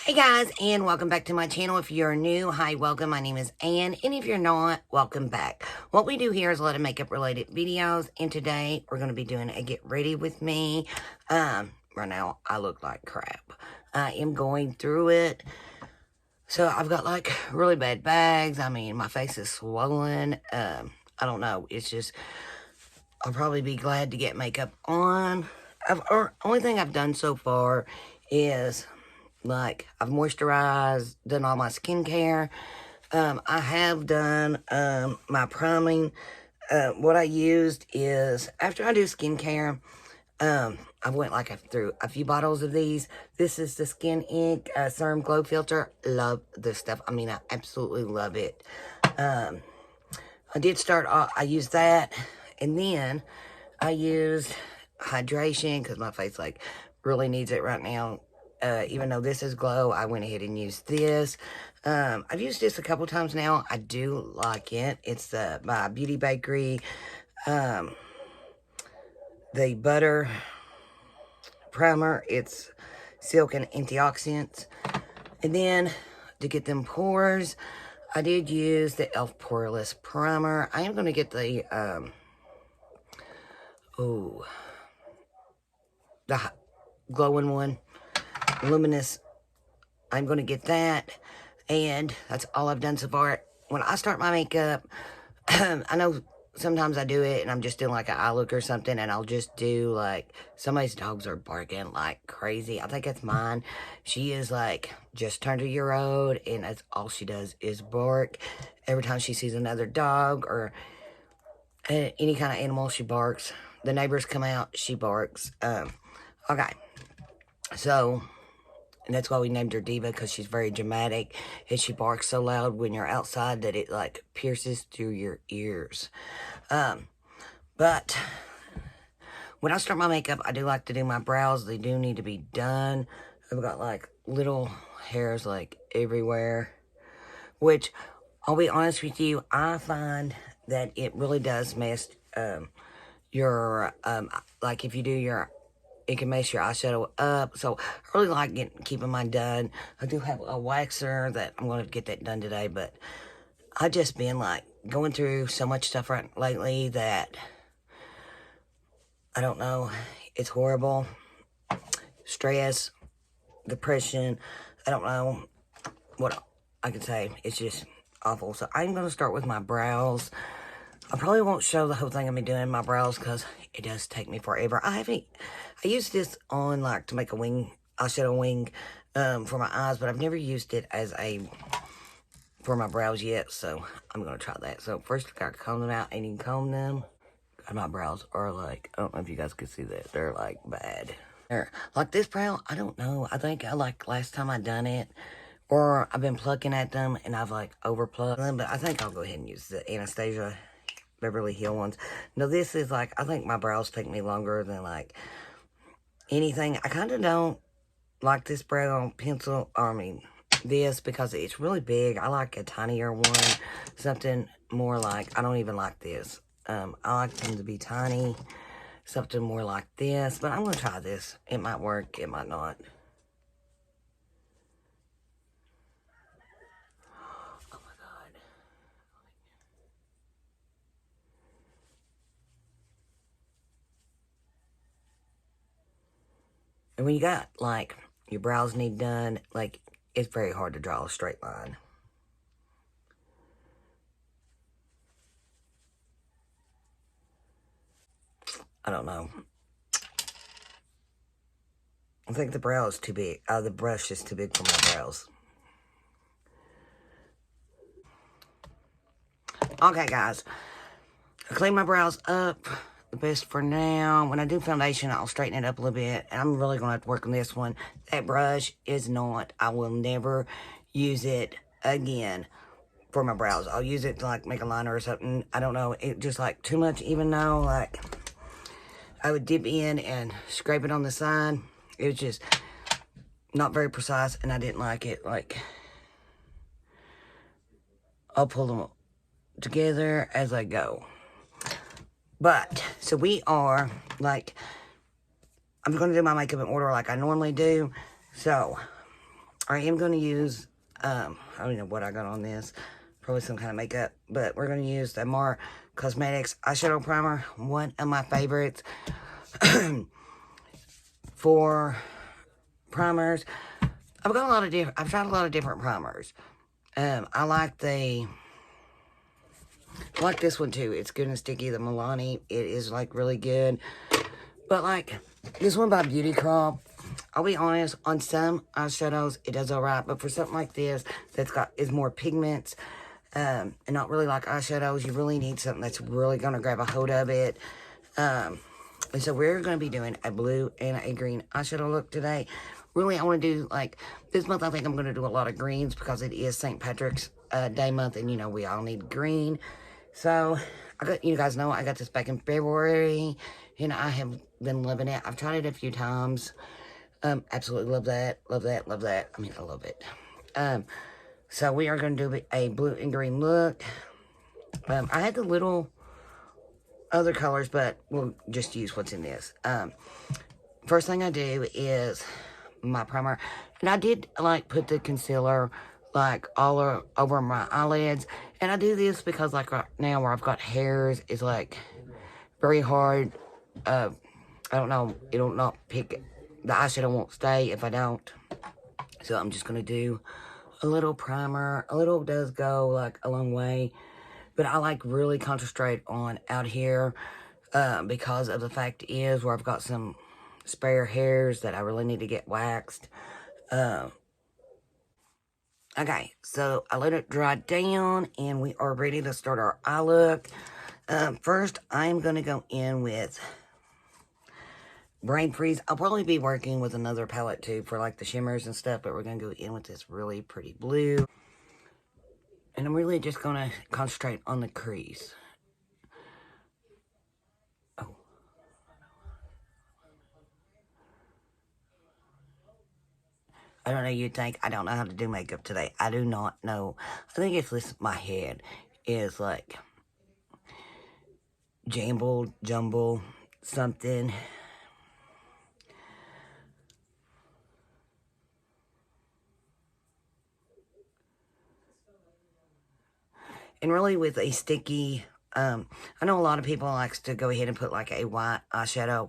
Hey guys, and welcome back to my channel. If you're new, hi, welcome. My name is Ann, and if you're not, welcome back. What we do here is a lot of makeup related videos, and today we're going to be doing a get ready with me. Right now I look like crap. I am going through it. So I've got like really bad bags. I mean, my face is swollen. I don't know. It's just, I'll probably be glad to get makeup on. Only thing I've done so far is like I've moisturized, done all my skincare. I have done my priming. What I used is after I do skincare, I went like through a few bottles of these. This is the Skin Ink Serum Glow Filter. Love this stuff. I mean, I absolutely love it. I did start off, I used that, and then I used hydration because my face like really needs it right now. Even though this is Glow, I went ahead and used this. I've used this a couple times now. I do like it. It's by Beauty Bakery. The butter primer. It's silk and antioxidants. And then to get them pores, I did use the e.l.f. Poreless Primer. I am going to get the, the glowing one, luminous. I'm going to get that, and that's all I've done so far. When I start my makeup, I know sometimes I do it, and I'm just doing like an eye look or something, and I'll just do like, somebody's dogs are barking like crazy. I think it's mine. She is like just turned a year old, and that's all she does is bark. Every time she sees another dog or any kind of animal, she barks. The neighbors come out, she barks. Okay, so, and that's why we named her Diva, because she's very dramatic, and she barks so loud when you're outside that it like pierces through your ears. But when I start my makeup, I do like to do my brows. They do need to be done. I've got like little hairs like everywhere, which I'll be honest with you, I find that it really does mess your like if you do your, it can mess your eyeshadow up. So I really like keeping mine done. I do have a waxer that I'm going to get that done today, but I've just been like going through so much stuff lately that I don't know. It's horrible. Stress, depression. I don't know what I can say. It's just awful. So I'm going to start with my brows. I probably won't show the whole thing of me doing my brows because it does take me forever. I used this on like to make a wing, eyeshadow wing for my eyes, but I've never used it as for my brows yet, so I'm going to try that. So first I got to comb them out, and you can comb them. God, my brows are like, I don't know if you guys can see that. They're like bad. Like this brow, I don't know. I think I like last time I done it, or I've been plucking at them and I've like over plucked them, but I think I'll go ahead and use the Anastasia Beverly Hill ones. No, this is like, I think my brows take me longer than like anything. I kind of don't like this brow pencil, this, because it's really big. I like a tinier one, something more like, I don't even like this. I like them to be tiny, something more like this, but I'm going to try this. It might work, it might not. Oh my God. And when you got, like, your brows need done, like, it's very hard to draw a straight line. I don't know. I think the brow is too big. The brush is too big for my brows. Okay, guys. I clean my brows up the best for now. When I do foundation, I'll straighten it up a little bit. And I'm really going to have to work on this one. That brush is not, I will never use it again for my brows. I'll use it to like make a liner or something. I don't know. It just like too much, even though like I would dip in and scrape it on the side. It was just not very precise, and I didn't like it. Like, I'll pull them together as I go. But, so we are, like, I'm going to do my makeup in order like I normally do. So, I am going to use, I don't know what I got on this. Probably some kind of makeup. But we're going to use the Mar Cosmetics eyeshadow primer. One of my favorites for primers. I've tried a lot of different primers. I like this one too. It's good and sticky. The Milani, it is like really good. But like this one by Beauty Crop, I'll be honest, on some eyeshadows it does alright, but for something like this is more pigments, and not really like eyeshadows, you really need something that's really gonna grab a hold of it. And so we're gonna be doing a blue and a green eyeshadow look today. Really, I want to do like this month. I think I'm gonna do a lot of greens because it is St. Patrick's Day month, and you know we all need green. So you guys know I got this back in February, and I have been loving it. I've tried it a few times. Absolutely love that. Love that. Love that. I mean, I love it. So we are going to do a blue and green look. I had the little other colors, but we'll just use what's in this. First thing I do is my primer, and I did like put the concealer like all over my eyelids, and I do this because like right now where I've got hairs, it's like very hard. I don't know, it'll not pick, the eyeshadow won't stay if I don't. So I'm just gonna do a little primer. A little does go like a long way, but I like really concentrate on out here because of the fact is where I've got some spare hairs that I really need to get waxed. Okay, so I let it dry down, and we are ready to start our eye look. First, I'm going to go in with Brain Freeze. I'll probably be working with another palette too for like the shimmers and stuff, but we're going to go in with this really pretty blue. And I'm really just going to concentrate on the crease. Oh. I don't know, you'd think I don't know how to do makeup today. I do not know. I think it's this, my head is like jumble, something. And really with a sticky, I know a lot of people likes to go ahead and put like a white eyeshadow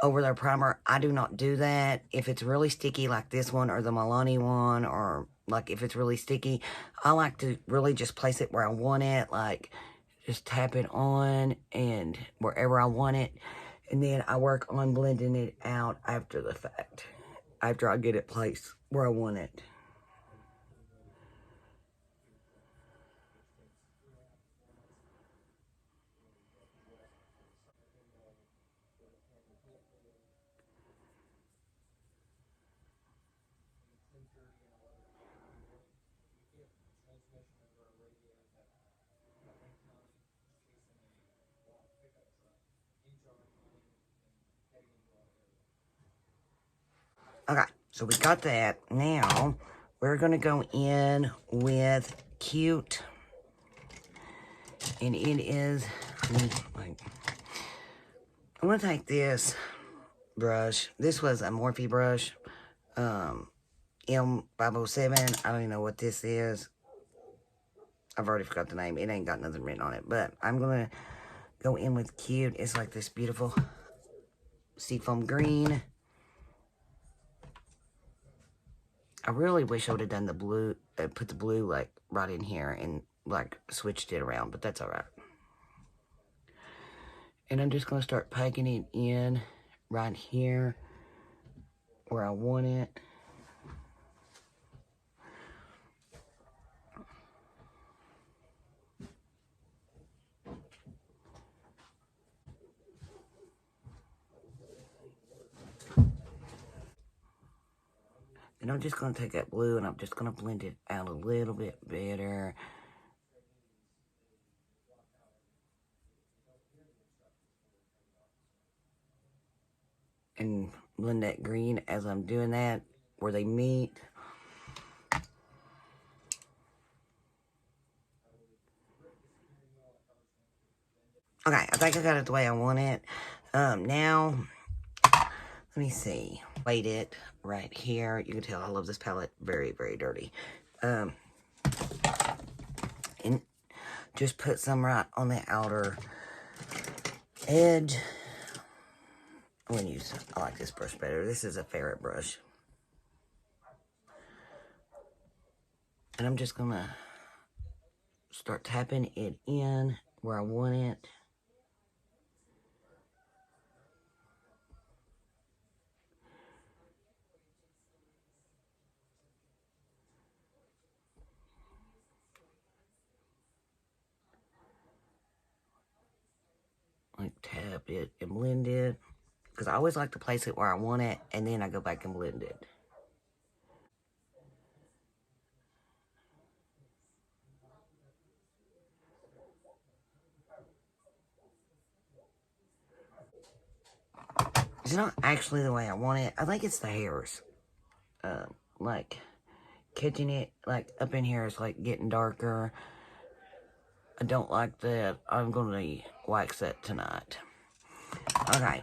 over their primer. I do not do that. If it's really sticky like this one or the Milani one, or like if it's really sticky, I like to really just place it where I want it, like just tap it on and wherever I want it. And then I work on blending it out after the fact, after I get it placed where I want it. Okay, so we got that. Now, we're going to go in with Cute. And it is, I'm going to take brush. This was a Morphe brush. M507. I don't even know what this is. I've already forgot the name. It ain't got nothing written on it. But I'm going to go in with Cute. It's like this beautiful seafoam green. I really wish I would have done the blue, put the blue like right in here and like switched it around, but that's alright. And I'm just going to start packing it in right here where I want it. And I'm just going to take that blue and I'm just going to blend it out a little bit better. And blend that green as I'm doing that, where they meet. Okay, I think I got it the way I want it. Now, let me see. Wait it. right here. You can tell I love this palette. Very, very dirty. And just put some right on the outer edge. I'm going to use, I like this brush better. This is a ferret brush. And I'm just going to start tapping it in where I want it. Like tap it and blend it. Because I always like to place it where I want it, and then I go back and blend it. It's not actually the way I want it. I think it's the hairs. Like, catching it, like, up in here is, like, getting darker. I don't like that. I'm going to wax that tonight. Okay.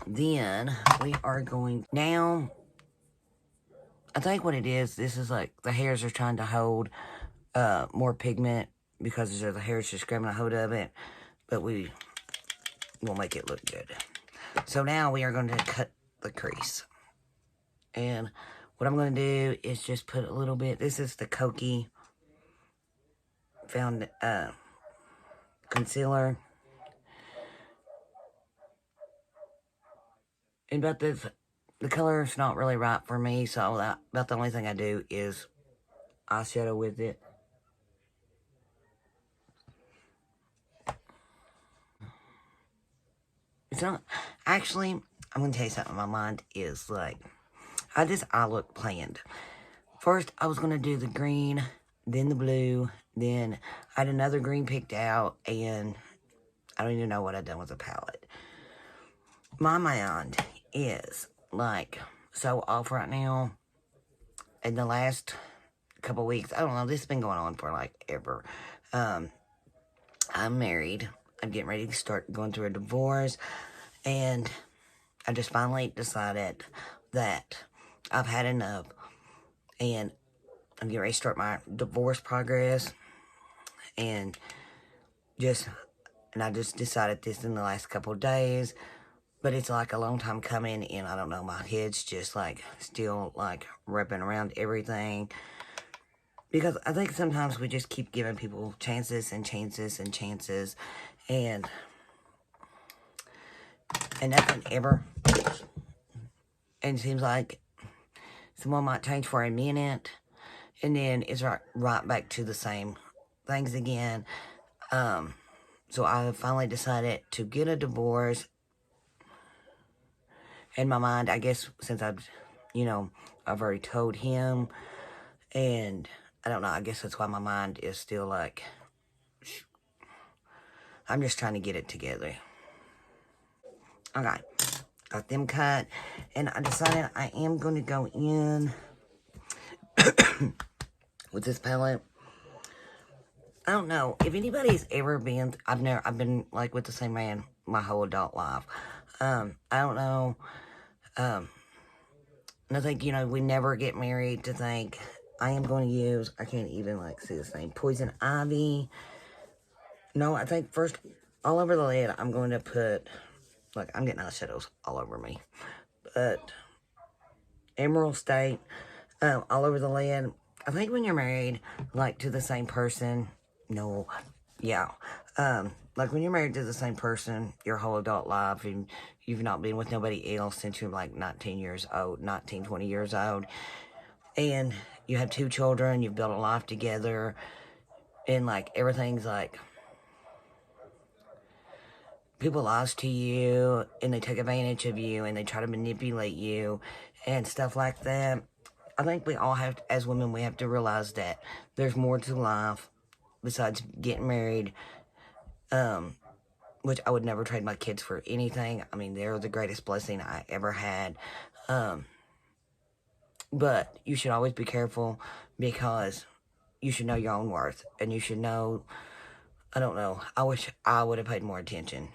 Then, we are going... Now, I think what it is, this is, like, the hairs are trying to hold more pigment because the hairs just grabbing a hold of it. But we will make it look good. So now we are going to cut the crease. And what I'm going to do is just put a little bit. This is the Kokie found concealer. And about this, the color is not really right for me. So about the only thing I do is eyeshadow with it. It's not, actually, I'm going to tell you something. My mind is like, I just eye look planned. First, I was going to do the green, then the blue, then I had another green picked out, and I don't even know what I've done with the palette. My mind is, like, so off right now. In the last couple weeks, I don't know, this has been going on for, like, ever. I'm married. I'm getting ready to start going through a divorce, and I just finally decided that I've had enough, and I'm getting ready to start my divorce progress, and I just decided this in the last couple of days, but it's like a long time coming, and I don't know, my head's just like still like wrapping around everything, because I think sometimes we just keep giving people chances and chances and chances, and nothing ever, and it seems like someone might change for a minute, and then it's right back to the same things again. So I finally decided to get a divorce. In my mind, I guess, since I've already told him, and I don't know, I guess that's why my mind is still like, I'm just trying to get it together. Okay, got them cut, and I decided I am going to go in with this palette. I don't know if anybody's ever been. I've been like with the same man my whole adult life. I don't know. And I think we never get married to think I am going to use. I can't even like see this name. Poison Ivy. No, I think first all over the lid I'm going to put. Look, I'm getting eyeshadows all over me, but Emerald State all over the lid. I think when you're married, like, to the same person, no, yeah, like, when you're married to the same person your whole adult life, and you've not been with nobody else since you're, like, 19 years old, 19, 20 years old, and you have 2 children, you've built a life together, and, like, everything's, like, people lie to you, and they take advantage of you, and they try to manipulate you, and stuff like that. I think we all have, as women, we have to realize that there's more to life besides getting married, which I would never trade my kids for anything. I mean, they're the greatest blessing I ever had. But you should always be careful, because you should know your own worth, and you should know, I don't know, I wish I would have paid more attention.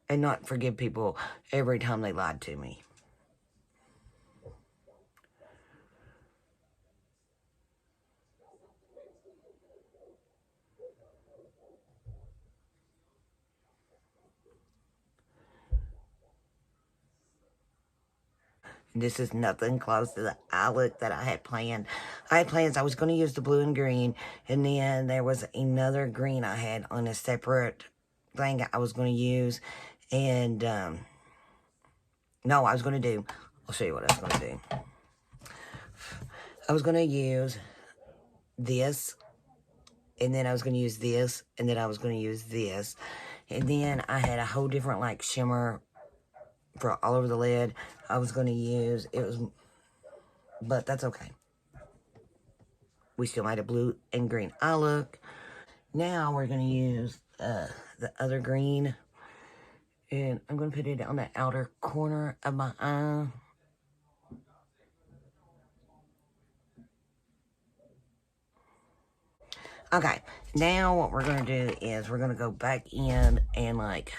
and not forgive people every time they lied to me. This is nothing close to the eye look that I had planned. I had plans. I was going to use the blue and green, and then there was another green I had on a separate thing I was going to use. And, no, I was going to do, I'll show you what I was going to do. I was going to use this, and then I was going to use this, and then I was going to use this. And then I had a whole different, like, shimmer for all over the lid I was going to use. It was, but that's okay. We still made a blue and green eye look. Now we're going to use the other green. And I'm going to put it on the outer corner of my eye. Okay, now what we're going to do is we're going to go back in and, like,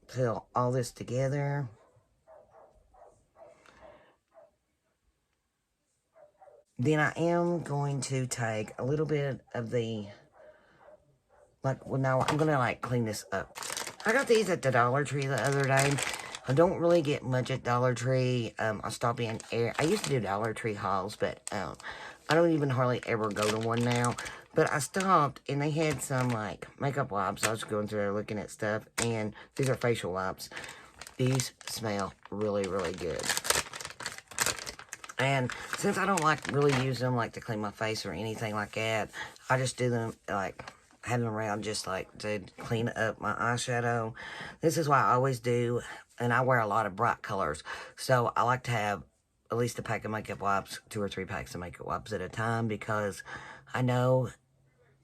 fill all this together. Then I am going to take a little bit of the, like, well, now I'm going to, like, clean this up. I got these at the Dollar Tree the other day. I don't really get much at Dollar Tree. I stop in I used to do Dollar Tree hauls, but I don't even hardly ever go to one now. But I stopped, and they had some, like, makeup wipes. I was going through there looking at stuff, and these are facial wipes. These smell really, really good. And since I don't, like, really use them, like, to clean my face or anything like that, I just do them, like, have them around just, like, to clean up my eyeshadow. This is why I always do, and I wear a lot of bright colors. So I like to have at least a pack of makeup wipes, 2 or 3 packs of makeup wipes at a time, because I know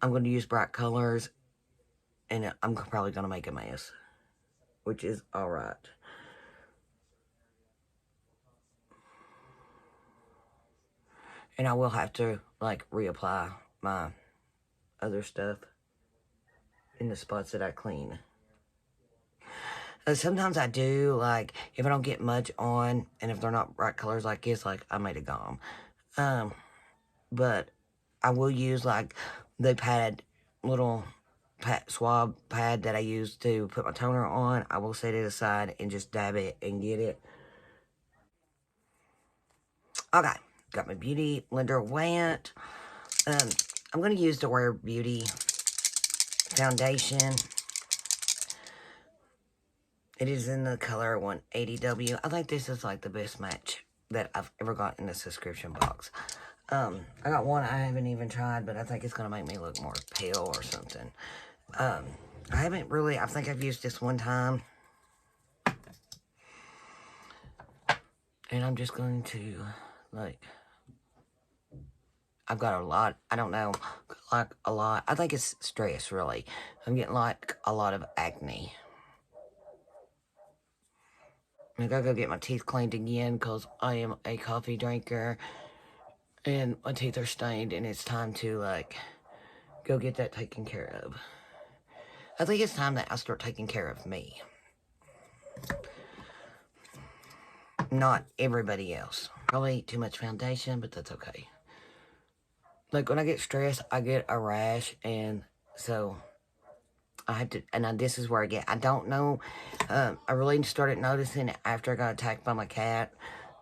I'm going to use bright colors, and I'm probably going to make a mess, which is alright. And I will have to, like, reapply my other stuff in the spots that I clean. Sometimes I do, like, if I don't get much on, and if they're not bright colors like this, like, I made a gum. But I will use, like, the little swab pad that I use to put my toner on. I will set it aside and just dab it and get it. Okay, got my Beauty blender wet. I'm going to use the Rare Beauty foundation. It is in the color 180W. I think this is, like, the best match that I've ever got in the subscription box. I got one I haven't even tried, but I think it's going to make me look more pale or something. I haven't really, I think I've used this one time. And I'm just going to, like, I've got a lot, I don't know, like, a lot. I think it's stress, really. I'm getting, like, a lot of acne. I gotta go get my teeth cleaned again because I am a coffee drinker and my teeth are stained, and it's time to, like, go get that taken care of. I think it's time that I start taking care of me. Not everybody else. Probably too much foundation, but that's okay. Like, when I get stressed, I get a rash, and so I have to, and this is where I don't know, I really started noticing it after I got attacked by my cat,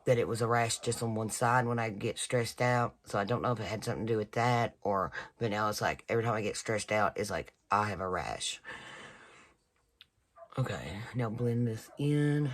that it was a rash just on one side when I get stressed out. So I don't know if it had something to do with that, or, but now it's like, every time I get stressed out, it's like, I have a rash. Okay, now blend this in.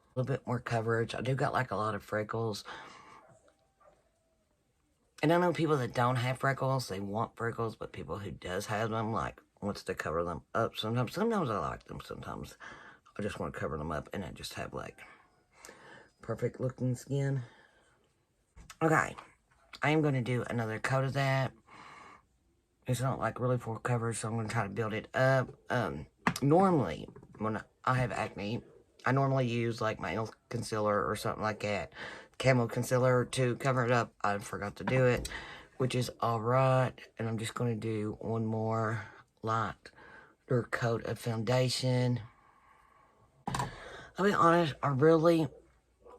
A little bit more coverage. I do got, like, a lot of freckles. And I know people that don't have freckles, they want freckles, but people who does have them, like, wants to cover them up sometimes. Sometimes I like them, sometimes I just want to cover them up and I just have, like, perfect looking skin. Okay, I am going to do another coat of that. It's not like really full coverage, so I'm going to try to build it up. Normally, when I have acne, I normally use like my concealer or something like that. Camo concealer to cover it up. I forgot to do it, which is alright. And I'm just going to do one more lighter coat of foundation. I'll be honest, I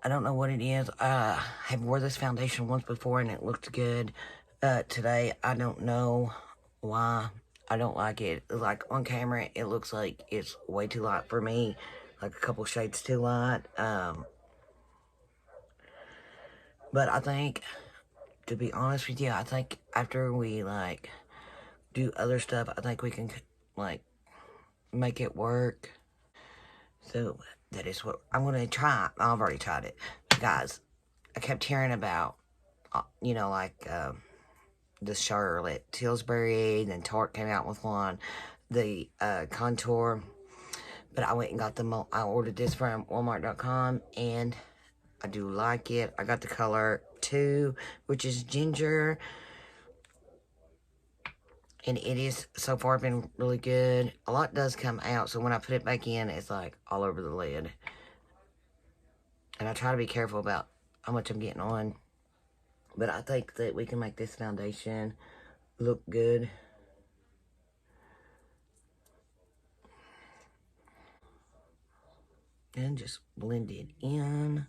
don't know what it is. I have wore this foundation once before and it looked good. Today, I don't know why I don't like it. Like on camera, it looks like it's way too light for me. Like a couple shades too light. But I think, to be honest with you, I think after we like do other stuff, I think we can like make it work. So that is what I'm gonna try. I've already tried it, guys. I kept hearing about, you know, like the Charlotte Tilbury, then Tarte came out with one, the contour. But I went and got the I ordered this from Walmart.com, and I do like it. I got the color 2, which is ginger. And it is, so far, been really good. A lot does come out, so when I put it back in, it's like all over the lid. And I try to be careful about how much I'm getting on. But I think that we can make this foundation look good. And just blend it in.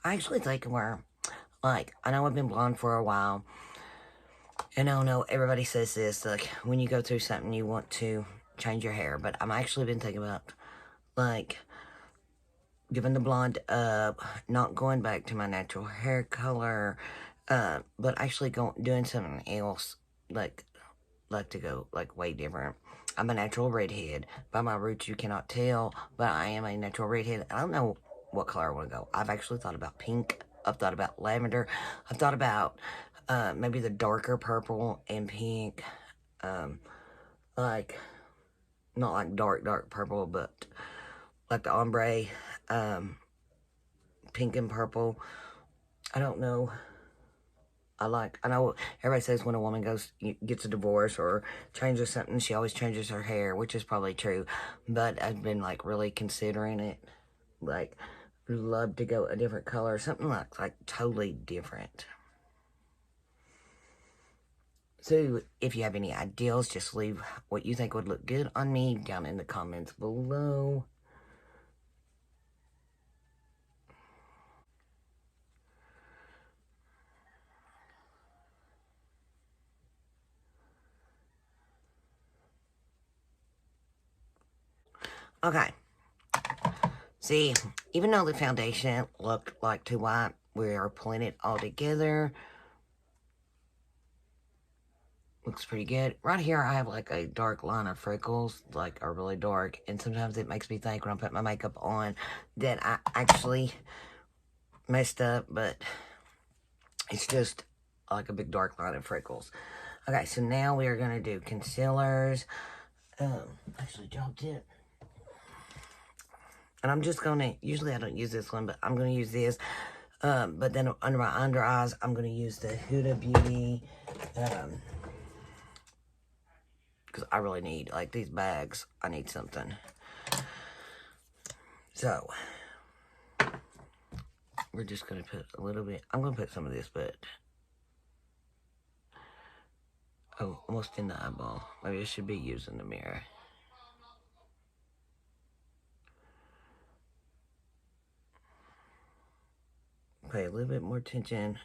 I actually think where, like, I know I've been blonde for a while, and I know everybody says this, like, when you go through something, you want to change your hair, but I'm actually been thinking about, like, giving the blonde up, not going back to my natural hair color, but actually doing something else, like to go, like, way different. I'm a natural redhead. By my roots, you cannot tell, but I am a natural redhead. I don't know what color I want to go. I've actually thought about pink. I've thought about lavender. I've thought about maybe the darker purple and pink. Like, not like dark purple, but like the ombre, pink and purple. I don't know. I know everybody says when a woman gets a divorce or changes something, she always changes her hair, which is probably true. But I've been, like, really considering it. Like, love to go a different color, something like totally different. So, if you have any ideas, just leave what you think would look good on me down in the comments below. Okay. See, even though the foundation looked like too white, we are pulling it all together. Looks pretty good. Right here, I have like a dark line of freckles, like are really dark. And sometimes it makes me think when I put my makeup on that I actually messed up, but it's just like a big dark line of freckles. Okay, so now we are going to do concealers. Actually dropped it. And I'm just going to, usually I don't use this one, but I'm going to use this. But then under my under eyes, I'm going to use the Huda Beauty. Because I really need, like, these bags. I need something. So, we're just going to put a little bit. I'm going to put some of this, but... Oh, almost in the eyeball. Maybe I should be using the mirror. Pay a little bit more attention.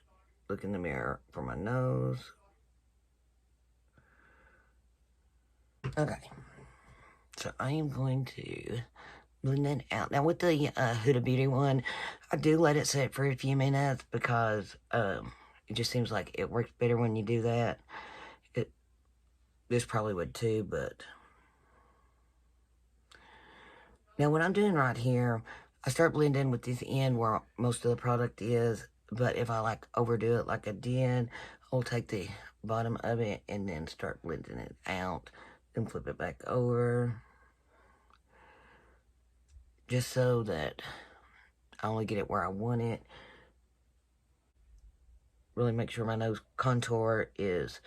Look in the mirror for my nose. Okay. So I am going to blend that out. Now with the Huda Beauty one, I do let it sit for a few minutes because it just seems like it works better when you do that. This probably would too, but... Now what I'm doing right here, I start blending with this end where most of the product is, but if I like overdo it like I did, I'll take the bottom of it and then start blending it out, then flip it back over, just so that I only get it where I want it. really make sure my nose contour is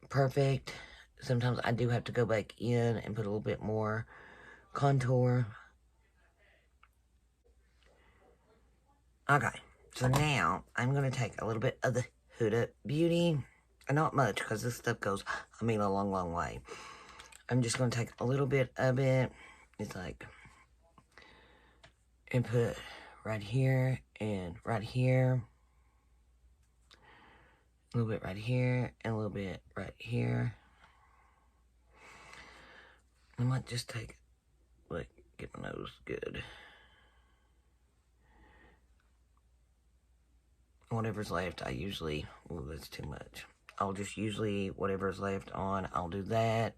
perfect. Sometimes I do have to go back in and put a little bit more contour. Okay, so now I'm going to take a little bit of the Huda Beauty. Not much, because this stuff goes, a long, long way. I'm just going to take a little bit of it. It's like, and put it right here and right here. A little bit right here and a little bit right here. I might just take, like, get my nose good. Whatever's left, I usually, oh, that's too much. I'll just usually, whatever's left on, I'll do that.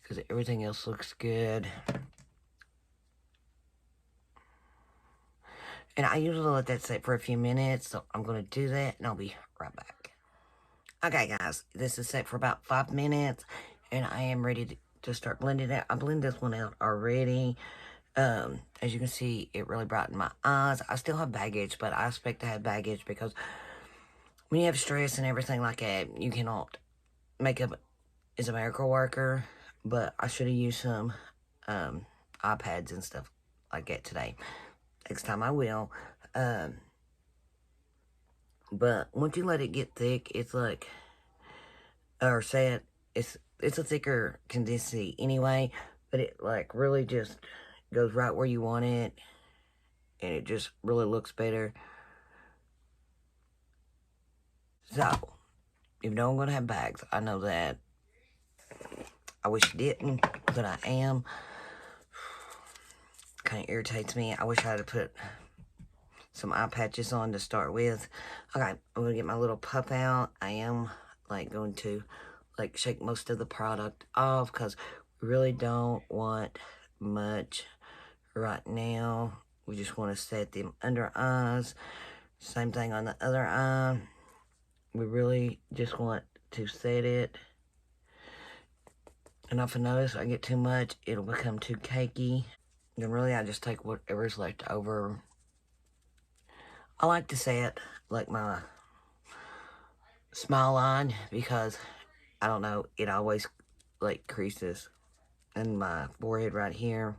Because everything else looks good. And I usually let that sit for a few minutes. So I'm going to do that and I'll be right back. Okay, guys. This is set for about 5 minutes. And I am ready to start blending it. I blended this one out already. As you can see, it really brightened my eyes. I still have baggage, but I expect to have baggage because when you have stress and everything like that, you cannot. Makeup is a miracle worker, but I should have used some iPads and stuff like that today. Next time I will. But once you let it get thick, it's like, or set, it's a thicker consistency anyway, but it like really just goes right where you want it, and it just really looks better. So, even though I'm going to have bags, I know that. I wish you didn't, but I am. Kind of irritates me. I wish I had put some eye patches on to start with. Okay, I'm going to get my little puff out. I am, like, going to, like, shake most of the product off because we really don't want much right now. We just want to set them under eyes. Same thing on the other eye. We really just want to set it. And if I notice I get too much, it'll become too cakey. Then really I just take whatever's left over. I like to set like my smile line because, I don't know, it always like creases in my forehead right here.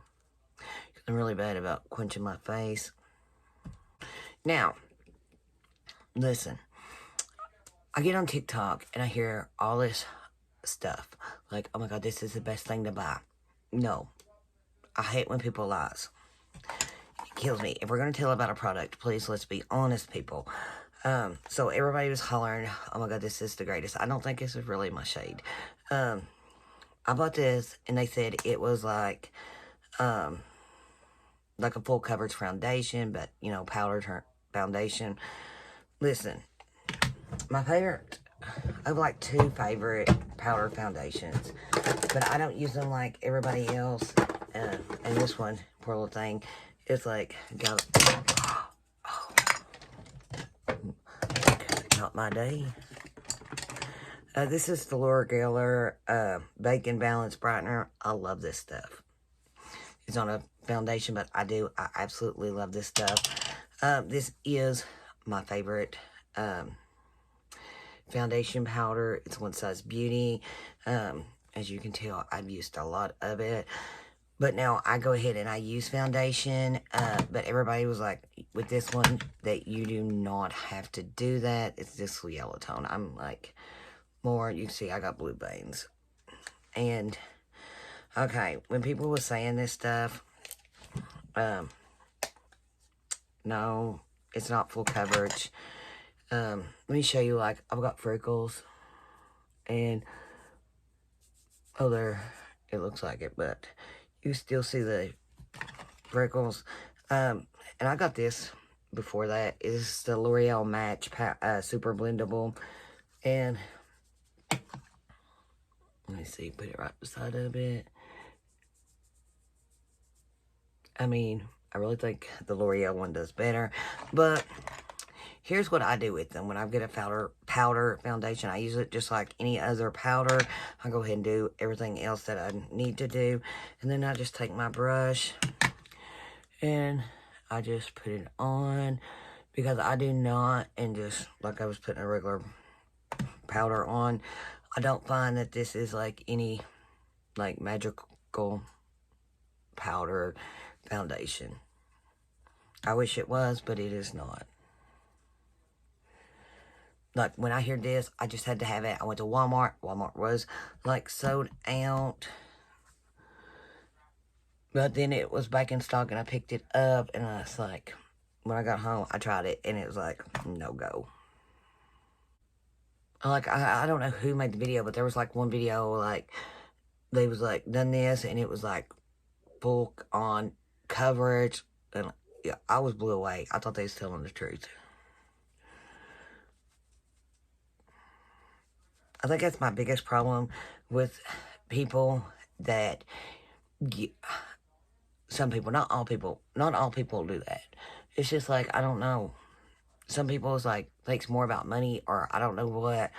I'm really bad about quenching my face. Now, listen. I get on TikTok and I hear all this stuff. Like, oh my God, this is the best thing to buy. No. I hate when people lies. It kills me. If we're going to tell about a product, please let's be honest, people. So everybody was hollering, oh my God, this is the greatest. I don't think this is really my shade. I bought this and they said it was like a full coverage foundation, but, you know, powdered foundation. Listen, my favorite, I have like 2 favorite powder foundations, but I don't use them like everybody else. And this one, poor little thing, is like, not my day. This is the Laura Geller Bacon Balance Brightener. I love this stuff. It's on a foundation, but I absolutely love this stuff. This is my favorite foundation powder. It's One Size Beauty. As you can tell, I've used a lot of it. But now I go ahead and I use foundation. But everybody was like, with this one, that you do not have to do that. It's this yellow tone. I'm like, more, you can see I got blue veins. And, okay, when people were saying this stuff, no, it's not full coverage. Let me show you, like, I've got freckles. And, oh, there, it looks like it, but you still see the freckles. And I got this before that. It's the L'Oreal Match Super Blendable. And, let me see, put it right beside of it. I mean, I really think the L'Oreal one does better. But here's what I do with them. When I get a powder foundation, I use it just like any other powder. I go ahead and do everything else that I need to do. And then I just take my brush and I just put it on. because I do not, and just like I was putting a regular powder on, I don't find that this is like any like magical powder foundation. I wish it was, but it is not. Like, when I hear this, I just had to have it. I went to Walmart. Walmart was, like, sold out. But then it was back in stock, and I picked it up, and I was like, when I got home, I tried it, and it was like, no go. Like, I don't know who made the video, but there was, like, one video, like, they was, like, done this, and it was, like, full on coverage, and, yeah, I was blew away. I thought they was telling the truth. I think that's my biggest problem with people that some people, not all people do that. It's just like, I don't know. Some people is like, thinks more about money or I don't know what.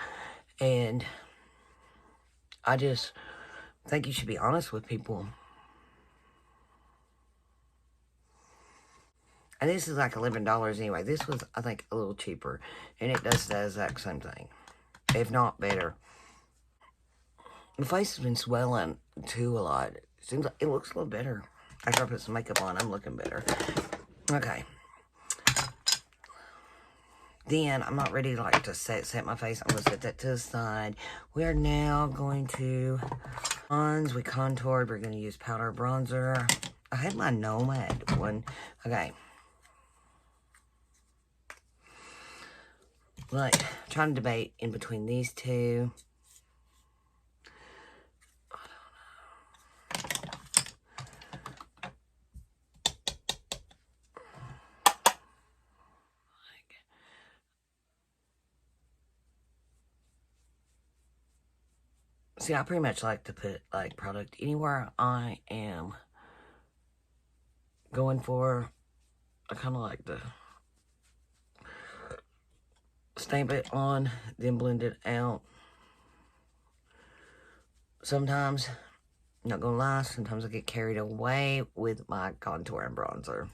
And I just think you should be honest with people. And this is like $11 anyway. This was, I think, a little cheaper. And it does the exact same thing, if not better. My face has been swelling too a lot. Seems like it looks a little better. After I put some makeup on, I'm looking better. Okay. Then, I'm not ready to, like, to set my face. I'm going to set that to the side. We are now going to we contoured. We're going to use powder bronzer. I had my Nomad one. Okay. Like, trying to debate in between these two. See, I pretty much like to put, like, product anywhere I am going for. I kind of like to stamp it on, then blend it out. Sometimes, not gonna lie, sometimes I get carried away with my contour and bronzer.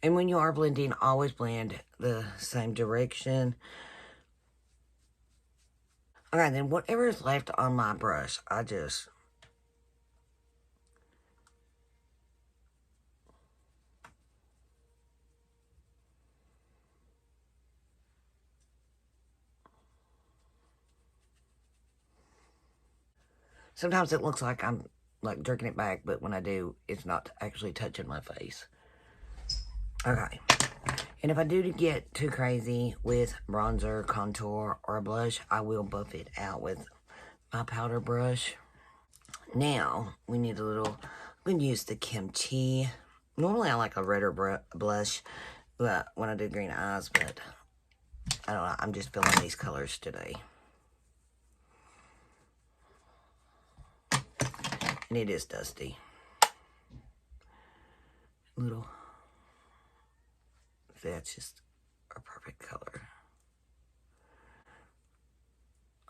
And when you are blending, always blend the same direction. Okay, then whatever is left on my brush, I just... Sometimes it looks like I'm, like, jerking it back, but when I do, it's not actually touching my face. Okay. And if I do get too crazy with bronzer, contour, or blush, I will buff it out with my powder brush. Now, we need a little... I'm going to use the Grwm Chit. Normally, I like a redder blush when I do green eyes, but I don't know. I'm just feeling these colors today. And it is dusty. Little... That's just a perfect color.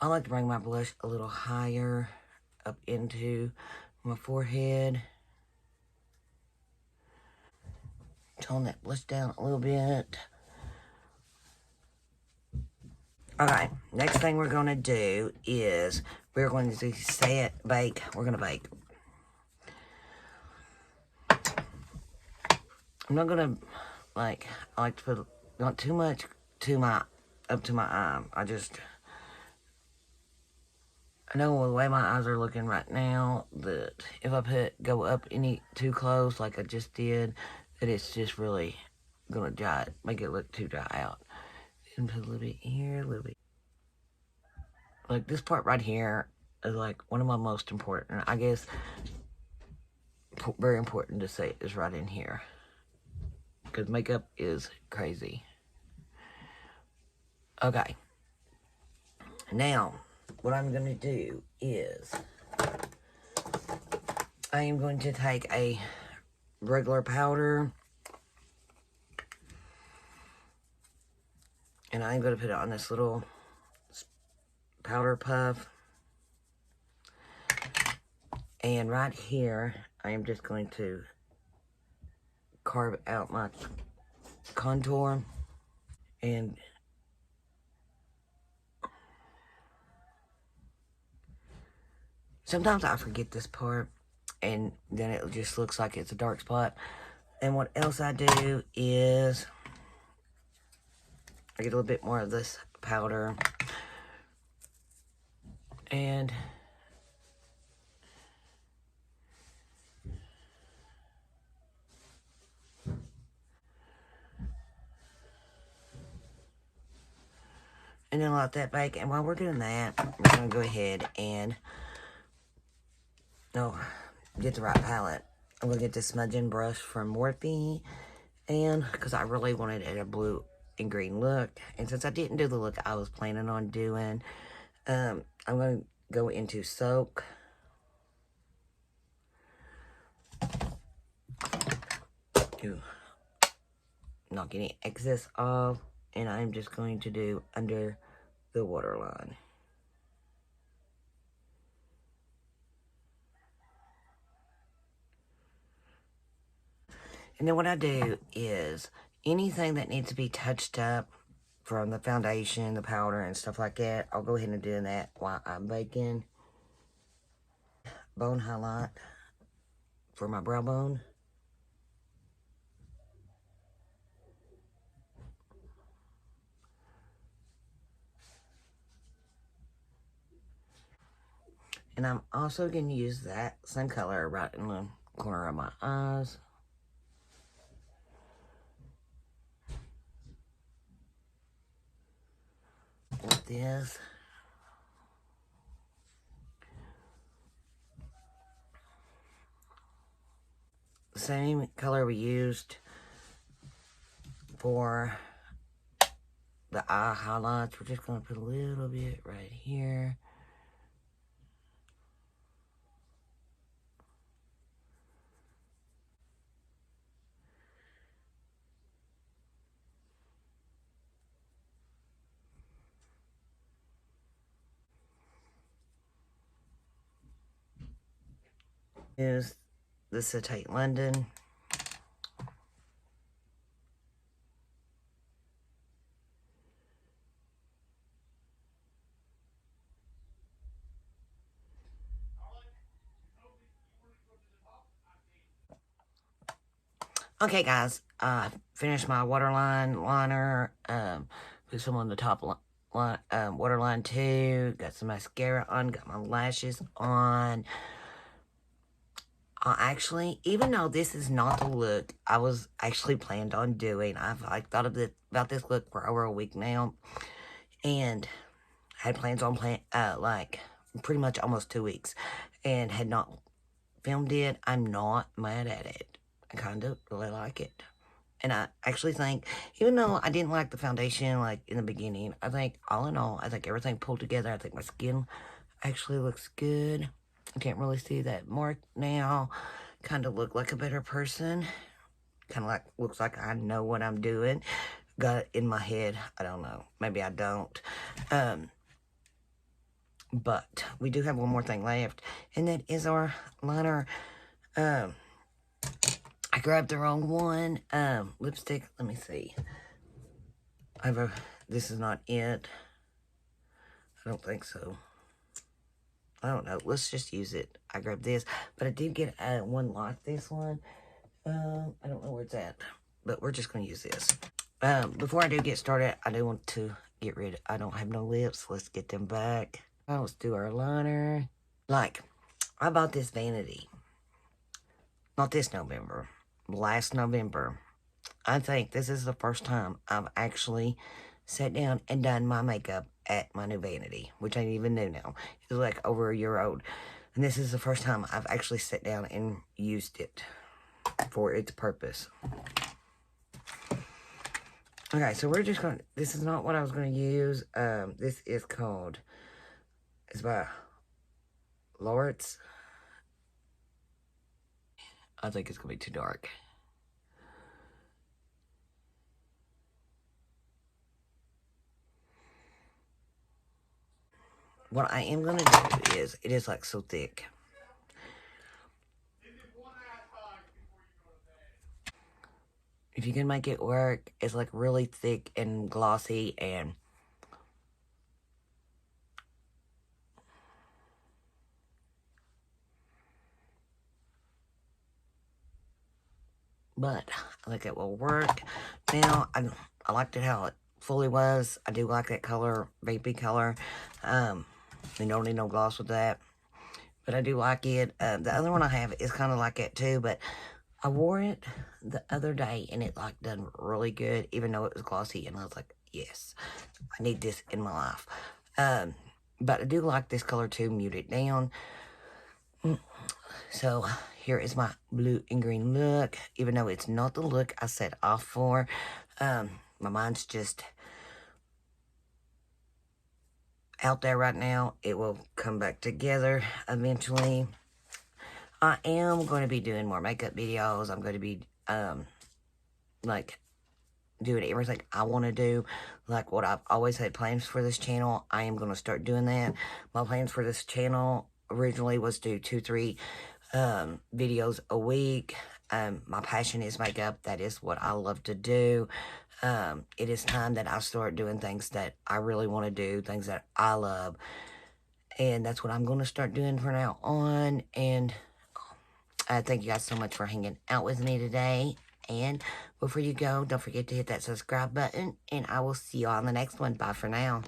I like to bring my blush a little higher up into my forehead. Tone that blush down a little bit. Okay, next thing we're going to do is we're going to bake. We're going to bake. I'm not going to, like, I like to put not too much up to my eye. I know the way my eyes are looking right now, that if I go up any too close, like I just did, that it's just really gonna make it look too dry out. And put a little bit here, a little bit. Like, this part right here is like one of my most important, I guess, very important to say, is right in here. Because makeup is crazy. Okay. Now, what I'm going to do is I am going to take a regular powder And I'm going to put it on this little powder puff. And right here, I am just going to carve out my contour. And sometimes I forget this part, and then it just looks like it's a dark spot. And what else I do is I get a little bit more of this powder, and then let that bake. And while we're doing that, we're going to go ahead and get the right palette. I'm going to get this smudging brush from Morphe, and because I really wanted it a blue and green look, and since I didn't do the look I was planning on doing, I'm going to go into Soak. Knock any excess off, and I'm just going to do under the waterline. And then what I do is anything that needs to be touched up from the foundation, the powder, and stuff like that, I'll go ahead and do that while I'm baking. Bone highlight for my brow bone. And I'm also going to use that same color right in the corner of my eyes. With this. The same color we used for the eye highlights. We're just going to put a little bit right here. Is the Acetate London. Okay, guys, finished my waterline liner. Put some on the top line, waterline too. Got some mascara on. Got my lashes on. Actually, even though this is not the look I was actually planned on doing, I've thought of about this look for over a week now, and had plans on like pretty much almost 2 weeks, and had not filmed it. I'm not mad at it. I kind of really like it. And I actually think, even though I didn't like the foundation, like, in the beginning, I think, all in all, I think everything pulled together. I think my skin actually looks good. I can't really see that mark now. Kind of look like a better person. Kind of like, looks like I know what I'm doing. Got it in my head. I don't know. Maybe I don't. But we do have one more thing left, and that is our liner. I grabbed the wrong one. Lipstick. Let me see. This is not it. I don't think so. I don't know. Let's just use it. I grabbed this, but I did get one like this one. I don't know where it's at, but we're just going to use this. Before I do get started, I do want to get rid of, I don't have no lips. Let's get them back. Let's do our liner. Like, I bought this vanity. Not this November. Last November. I think this is the first time I've actually sat down and done my makeup at my new vanity, which I didn't even know now. It's like over a year old. And this is the first time I've actually sat down and used it for its purpose. Okay, so we're just going to, this is not what I was going to use. This is called, it's by Lawrence. I think it's going to be too dark. what I am going to do is, it is like so thick. If you can make it work, it's like really thick and glossy and but I think it will work. Now, I liked it how it fully was. I do like that color, vapey color. You don't need no gloss with that. But I do like it. The other one I have is kind of like it too, but I wore it the other day and it like done really good, even though it was glossy. And I was like, yes, I need this in my life. But I do like this color too, mute it down. So here is my blue and green look, even though it's not the look I set off for. My mind's just out there right now. It will come back together eventually. I am going to be doing more makeup videos. I'm going to be, like, doing everything I want to do. Like what I've always had plans for this channel. I am going to start doing that. My plans for this channel originally was to do 2-3 videos a week. My passion is makeup. That is what I love to do. It is time that I start doing things that I really want to do, things that I love. And that's what I'm going to start doing from now on. And thank you guys so much for hanging out with me today. And before you go, don't forget to hit that subscribe button. And I will see you on the next one. Bye for now.